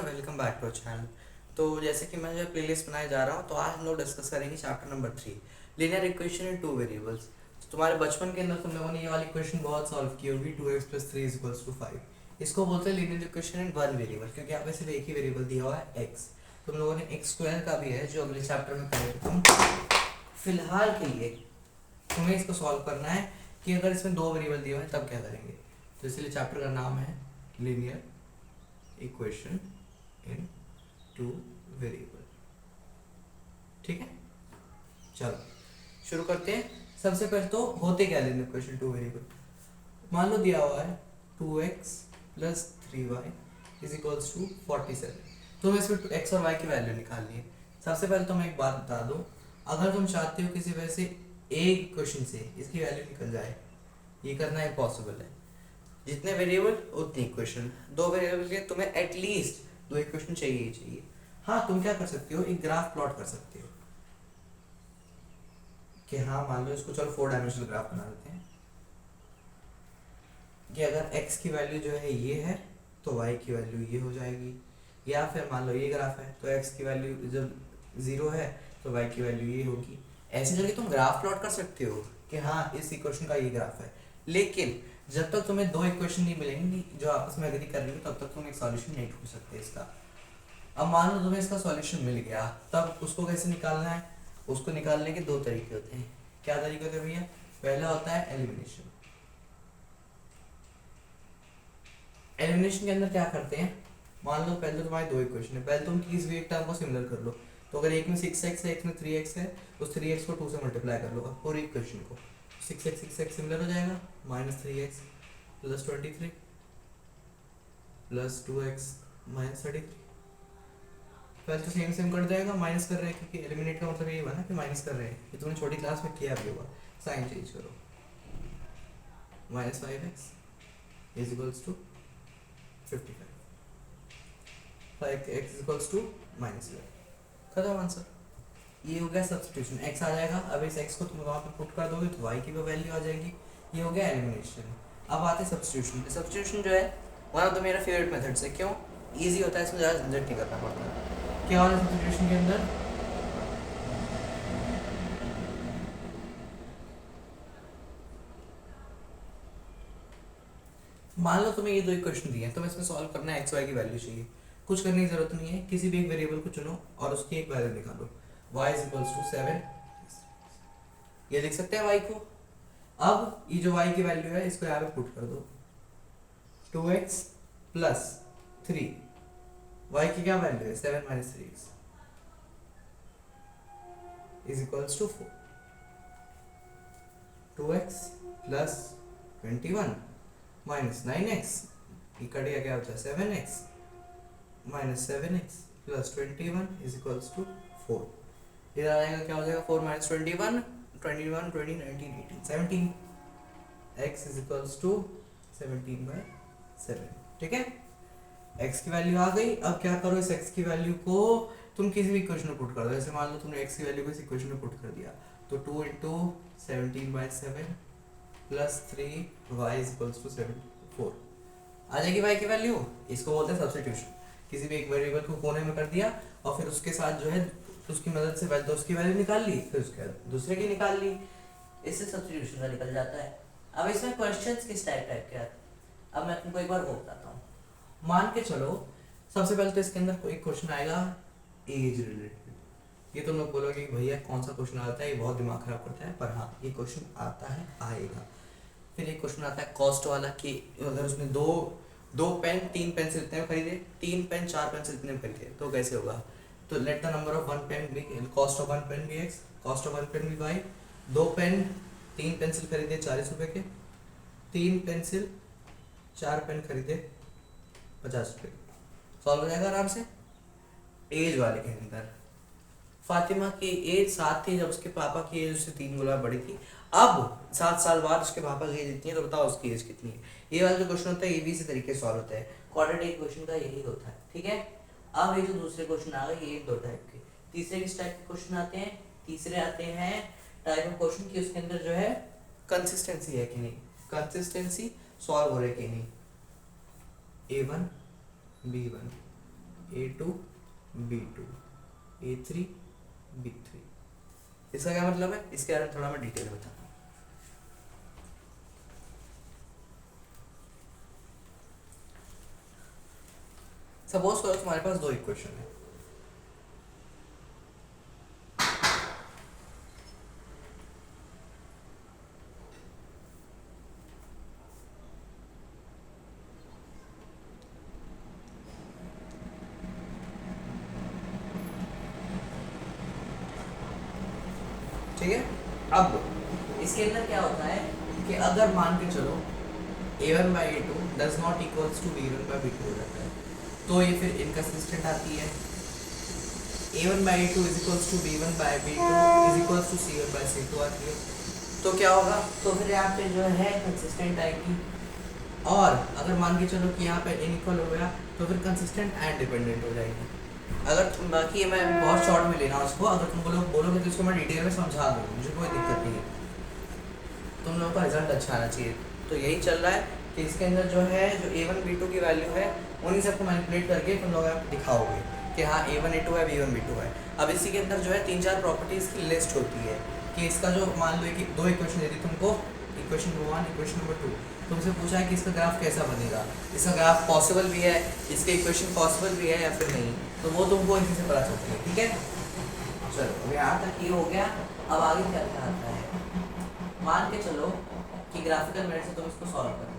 Welcome back to channel. तो जैसे कि मैं जो प्लेलिस्ट बनाए जा रहा हूँ, तो आज हम लोग डिस्कस करेंगे chapter number 3, linear equation in two variables. तो तुम्हारे बचपन के अंदर तुम लोगों ने ये वाली इक्वेशन बहुत सॉल्व की होगी, 2x + 3 = 5। इसको बोलते हैं linear equation in one variable, क्योंकि यहाँ पे सिर्फ एक ही वेरिएबल दिया हुआ है x। तुम लोगों ने x² का भी है जो अगले चैप्टर में करेंगे। तुम फिलहाल के लिए तुम्हें इसको सॉल्व करना है कि अगर इसमें दो वेरिएबल दिए हुए हैं तब क्या करेंगे। तो इसलिए चैप्टर का नाम है linear equation in two variable. ठीक है, चलो शुरू करते हैं। सबसे पहले तो होते क्या लीनियर इक्वेशन टू वेरिएबल। मान लो दिया हुआ है 2x + 3y = 47। तुम्हें इसमें x और y की वैल्यू निकालनी है। सबसे पहले तो मैं एक बात बता दूं, अगर तुम चाहते हो किसी वजह से एक इक्वेशन से इसकी वैल्यू निकल जाए, ये करना इम्पॉसिबल है। जितने वेरिएबल उतनी इक्वेशन। दो वेरिएबल के तुम्हें एटलीस्ट दो इक्वेशन चाहिए ही चाहिए। हाँ, तुम क्या कर सकते हो, एक ग्राफ प्लॉट कर सकते हो कि हाँ मान लो इसको, चलो 4 डायमेंशनल ग्राफ बना देते हैं कि अगर x की वैल्यू जो है ये है तो y की वैल्यू ये हो जाएगी, या फिर मान लो ये ग्राफ है तो x की वैल्यू जब 0 है तो y की वैल्यू ये होगी। ऐसे करके तुम ग्राफ प्लॉट कर सकते हो कि हाँ इस इक्वेशन का ये ग्राफ है। लेकिन जब तक तुम्हें दो इक्वेशन नहीं मिलेंगी जो आपस में एग्री कर रही हो, तब तक तुम एक सॉल्यूशन नहीं ढूंढ सकते इसका। अब मान लो तुम्हें इसका सॉल्यूशन मिल गया, तब उसको कैसे निकालना है। उसको निकालने के दो तरीके होते हैं। क्या तरीके होते हैं भैया? पहला होता है एलिमिनेशन। एलिमिनेशन के अंदर क्या करते हैं, मान लो पहले तो तुम्हारी दो इक्वेशन है, पहले तुम किसी भी एक टर्म को सिमिलर कर लो। तो अगर एक में 6x है, एक में 3x है, तो 3x को 2 से मल्टीप्लाई कर लो और पूरी इक्वेशन को। 6x सिमिलर हो जाएगा, -3x + 23 + 2x - 33। पहले तो सेम सेम कट जाएगा, माइनस कर रहे हैं क्योंकि एलिमिनेट का मतलब ये हुआ ना कि माइनस कर रहे हैं। ये तुमने छोटी क्लास में किया भी होगा। साइन चेंज करो, -5x = 55, 5x = -11। खत्म आंसर। ये हो गया सब्स्टिट्यूशन, x आ जाएगा। अब इस x को तुम वहाँ पे पुट कर दोगे तो y की भी वैल्यू आ जाएगी। ये हो गया एलिमिनेशन। अब आते हैं सब्स्टिट्यूशन। सब्स्टिट्यूशन जो है वन ऑफ द मेरा फेवरेट मेथड है। क्यों? ईजी होता है, इसमें ज़्यादा झंझट नहीं करना पड़ता। क्या होता है सब्स्टिट्यूशन के अंदर? मान लो तुम्हें ये दो इक्वेशन दिए हैं, तुम्हें इसमें सॉल्व करना है, x y की वैल्यू चाहिए। कुछ करने की जरूरत नहीं है, किसी भी एक वेरिएबल को चुनो और उसकी एक वैल्यू निकालो। y = 7, ये लिख सकते हैं y को। अब ये जो y की वैल्यू है इसको यहाँ पे पुट कर दो, 2x + 3, y की क्या वैल्यू है 7 - 3x = 4। 2x + 21 - 9x, ये कट गया, क्या होता है 7x - 7x + 21 = 4। इधर आ जाएगा, क्या हो जाएगा 4 - 21, 21 20 19 18 17, x = 17/7। ठीक है, x की वैल्यू आ गई। अब क्या करो, इस x की वैल्यू को तुम किसी भी इक्वेशन में पुट कर दो। जैसे मान लो तुमने x की वैल्यू को इस इक्वेशन में पुट कर दिया, तो 2 × 17/7 + 3y = 74 आ जाएगी y की वैल्यू। इसको बोलते हैं सब्स्टिट्यूशन। किसी भी एक वेरिएबल को कोने में कर दिया और फिर उसके साथ जो है उसकी मदद से पहले तो उसकी वैल्यू निकाल ली, फिर उसके बाद दूसरे की निकाल ली। इससे सब्स्टिट्यूशन का निकल जाता है। अब इसमें क्वेश्चंस किस टाइप के आते हैं, अब मैं तुमको एक बार वो बताता हूँ। मान के चलो सबसे पहले तो इसके अंदर कोई क्वेश्चन आएगा एज रिलेटेड। ये तुम लोग बोलोगे कि भैया कौन सा क्वेश्चन आता है, ये बहुत दिमाग खराब करता है, पर हाँ ये क्वेश्चन आता है, आएगा। फिर एक क्वेश्चन आता है कॉस्ट वाला कि अगर उसने दो पेन 3 पेंसिल इतने में खरीदे, 3 पेन 4 पेंसिल इतने में खरीदे, तो कैसे होगा। तो let the number of one pen be, cost of one pen be x, cost of one pen be y। 2 pen 3 pencil खरीदे 40 रुपए के, 3 पेंसिल 4 पेन खरीदे 50 रुपए। सॉल्व हो जाएगा आराम से। एज वाले के अंदर फातिमा की एज 7 थी जब उसके पापा की एज उससे 3 गुना बड़ी थी। अब 7 साल बाद उसके पापा की एज इतनी है, तो बताओ उसकी एज कितनी है। ये वाला जो क्वेश्चन होता है ये भी इसी तरीके से सॉल्व होता है। क्वाड्रेटिक क्वेश्चन का यही होता है। ठीक है, अब ये जो दूसरे क्वेश्चन आ गए ये दो टाइप के। तीसरे किस टाइप के क्वेश्चन आते हैं? तीसरे आते हैं टाइप ऑफ क्वेश्चन की उसके अंदर जो है कंसिस्टेंसी है कि नहीं, कंसिस्टेंसी सॉल्व हो रही है कि नहीं। A1 B1 A2 B2 A3 B3। इसका क्या मतलब है, इसके बारे में थोड़ा मैं डिटेल बताता हूँ। सपोज करो तुम्हारे पास दो इक्वेशन है, ठीक है। अब इसके अंदर क्या होता है कि अगर मान के चलो a1 by a2 does not equals to b1 by b2 हो जाता है, तो ये फिर इनकंसिस्टेंट आती है। a1 by a2 is equals to b1 by b2 is equals to c1 by c2 आती है। तो क्या होगा, तो फिर यहाँ पे जो है कंसिस्टेंट आएगी। और अगर मान के चलो कि यहाँ पे इनइक्वल हो गया तो फिर कंसिस्टेंट एंड डिपेंडेंट हो जाएगी। अगर तुम, बाकी मैं बहुत शॉर्ट में लेना उसको, अगर तुम बोलोगे तो इसको मैं डिटेल में समझा दूँगा, मुझे कोई दिक्कत नहीं है, तुम लोगों का रिजल्ट अच्छा आना चाहिए। तो यही चल रहा है कि इसके अंदर जो है जो a1 b2 की वैल्यू है उन्हीं सबको मैनिपुलेट करके तुम लोग दिखाओगे कि हाँ a1 a2 है b1 b2 है। अब इसी के अंदर जो है 3-4 प्रॉपर्टीज़ की लिस्ट होती है कि इसका जो मान लो कि दो इक्वेशन दे दी तुमको, इक्वेशन नंबर 1 इक्वेशन नंबर 2, तुमसे पूछा है कि इसका ग्राफ कैसा बनेगा, इसका ग्राफ पॉसिबल भी है, इसके इक्वेशन पॉसिबल भी है या फिर नहीं, तो वो तुमको इसी से पता चलती है, ठीक है। चलो अब यहाँ तक ये हो गया। अब आगे क्या क्या आता है, मान के चलो कि ग्राफिकल मेथड से तुम इसको सॉल्व करो।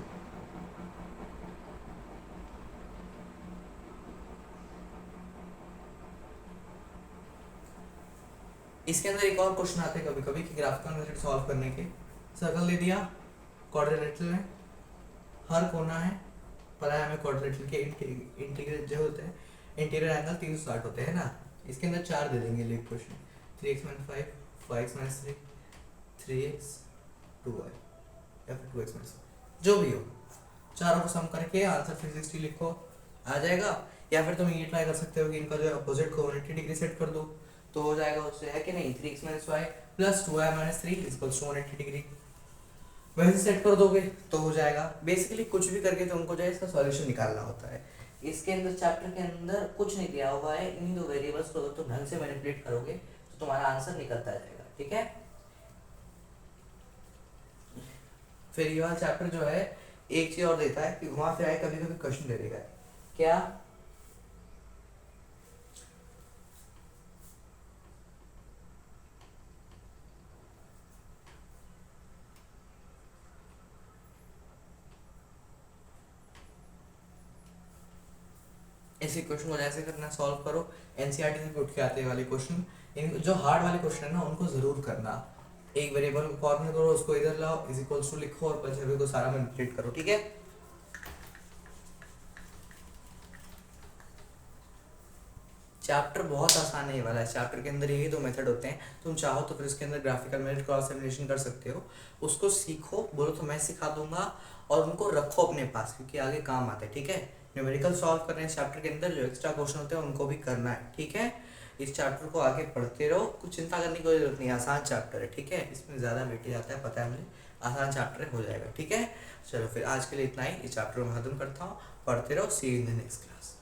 इसके अंदर एक और क्वेश्चन आते हैं कभी कभी कि ग्राफिकल मेथड सॉल्व करने के, सर्कल दे दिया, क्वाड्रिलेटरल है, हर कोना है, पता है हमें क्वाड्रिलेटरल के इंटीग्रल जो होते हैं, इंटीरियर एंगल 360 होते हैं ना। इसके अंदर 4 दे देंगे लिए question, 3x - 5 5x - 3 3x 2y या फिर 2x - 4 जो भी हो, चारों को सम करके आंसर 360 लिखो, आ जाएगा। या फिर तुम ये ट्राई कर सकते हो कि इनका जो है अपोजिट को 180 डिग्री सेट कर दो, तो हो जाएगा उससे, है कि नहीं, 3x - y plus 2y - 3 equals to 180 degree. वैसे सेट कर दोगे तो हो जाएगा। बेसिकली कुछ भी करके तुमको जो है इसका सॉल्यूशन निकालना होता है। इसके अंदर चैप्टर के अंदर कुछ नहीं दिया हुआ है, इन्हीं दो वेरिएबल्स को तुम ढंग से मैनिपुलेट करोगे तो तुम्हारा आंसर निकलता जाएगा, ठीक है। फिर ये वाला चैप्टर जो है एक चीज और देता है कि घुमा फिरा कभी कभी क्वेश्चन दे देगा, क्या, ऐसे क्वेश्चन को जैसे करना, सॉल्व करो। एनसीईआरटी से उठ के आते वाले क्वेश्चन, इन जो हार्ड वाले क्वेश्चन है ना उनको जरूर करना। एक वेरिएबल को कॉर्नर करो, उसको इधर लाओ, इज इक्वल्स टू लिखो और बचे को सारा मैनिपुलेट करो, ठीक है। चैप्टर बहुत आसान है ये वाला, चैप्टर के अंदर यही दो मेथड होते हैं। तुम चाहो तो फिर इसके अंदर ग्राफिकल मेथड क्रॉस एलिमिनेशन कर सकते हो, उसको सीखो, बोलो तो मैं सिखा दूंगा, और उनको रखो अपने पास क्योंकि आगे काम आता है, ठीक है। न्यूमेरिकल सॉल्व करने इस चैप्टर के अंदर जो एक्स्ट्रा क्वेश्चन होते हैं उनको भी करना है, ठीक है। इस चैप्टर को आगे पढ़ते रहो, कुछ चिंता करने की कोई जरूरत नहीं, आसान चैप्टर है, ठीक है। इसमें ज़्यादा वेटेज आता है, पता है मुझे, आसान चैप्टर हो जाएगा, ठीक है। चलो फिर आज के लिए इतना ही, इस चैप्टर को मैं खत्म करता हूँ, पढ़ते रहो, see you in the next class.